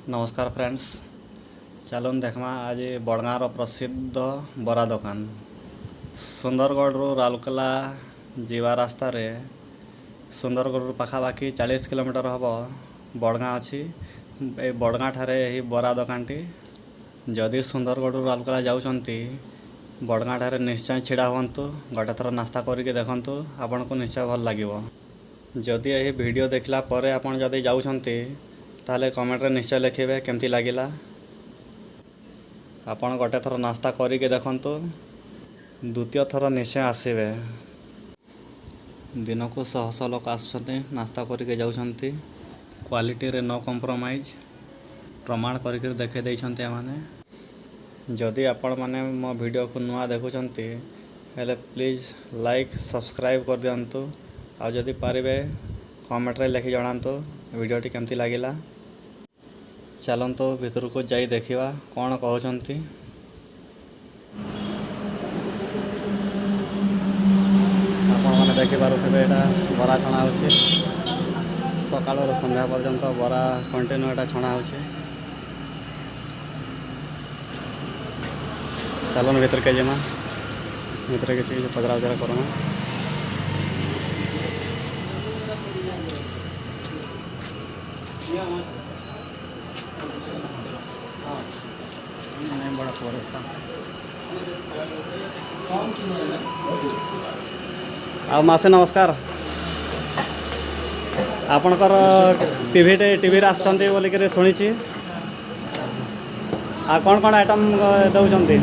नमस्कार फ्रेंड्स। चलन देखमा आज बड़गाँव प्रसिद्ध बरा दुकान सुंदरगढ़ राउरकेला जीवा रास्ता रे सुंदरगढ़ पाखापाखि 40 किलोमीटर हम बड़गाँ अच्छी बड़गाँ ठारे यही बरा दुकानटी जदि सुंदरगढ़ राउरकेला जाउछंती बड़गाँ ठारे निश्चय छिड़ा हुंतु गोटे थर नास्ता करके देखंतु आपन को निश्चय भल लागिवो। जदि यही वीडियो देखला परे आपन जदि जाउछंती ताले कमेंट रे निश्चय लिखिबे केमती लागिला। आपन गोटे थर नास्ता करके देखंतु द्वितीय थर निश्चय आसबे। दिन को शह शह लोक आसुछंती नास्ता करके जाउछंती क्वालिटी रे नो कॉम्प्रोमाइज प्रमाण करके देखे देइछंती माने। जदि आपण माने मो वीडियो को नुआ देखुछंती हेले प्लीज लाइक सब्सक्राइब कर दियंतु आ जदि पारिबे कमेंट रे लिखि जणांतु वीडियोटी केमती लागिला। चलंतु भीतर को जाई देखिवा कौन कहउछंती। आपण माने देखि पारुथिबे एटा बरा छणा होछि सकाळ रो संध्या पर्यंत बरा कंटिन्यू एटा छणा होछि। चलन भीतर के जेमा भीतर के चीज पजरा उजरा करमा। बड़ा आ मासे नमस्कार। आपणकर टीवी आसछंती बोली के सुनिछि आ कौन कौन आइटम दउछंती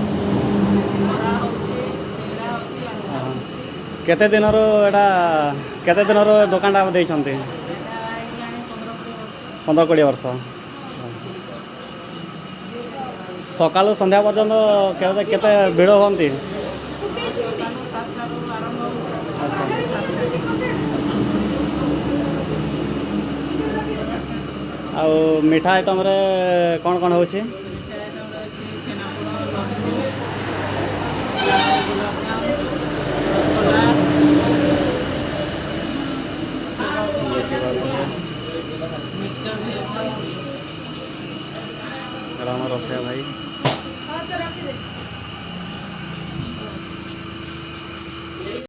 केते दिन रो एटा केते दिन रो दुकान टा देइछंती 15-20 वर्ष सकाळु संध्या पर्यंत केते केते भिड़ होंती। आ मीठा आइटम रे कौन कौन होछि रोसैया भाई